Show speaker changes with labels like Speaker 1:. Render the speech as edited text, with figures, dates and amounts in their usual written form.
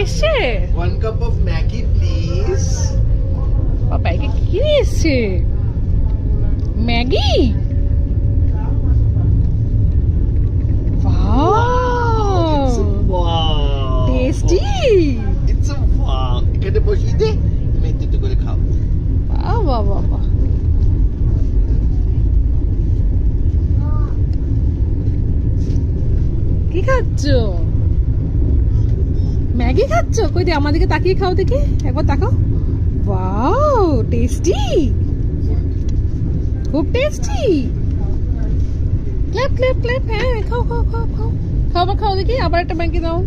Speaker 1: এসছে?
Speaker 2: 1 cup of Maggi, please.
Speaker 1: ব্যাগে কি নিয়ে এসছে? Maggi? Wow!
Speaker 2: Wow.
Speaker 1: Tasty!
Speaker 2: It's a wow. এখানে বসিয়ে দে, তুমি একটু করে খাও।
Speaker 1: বাহ বাহ বাহ। কি খাচ্ছ? ম্যাগি খাচ্ছ? কই দে আমার দিকে তাকিয়ে খাও দেখি, একবার তাকাও। ওয়াও, টেস্টি, খুব টেস্টি। Clap clap clap. হ্যাঁ, খাও খাও খাও খাও, খাও দেখি, আবার একটা ম্যাগি দাও।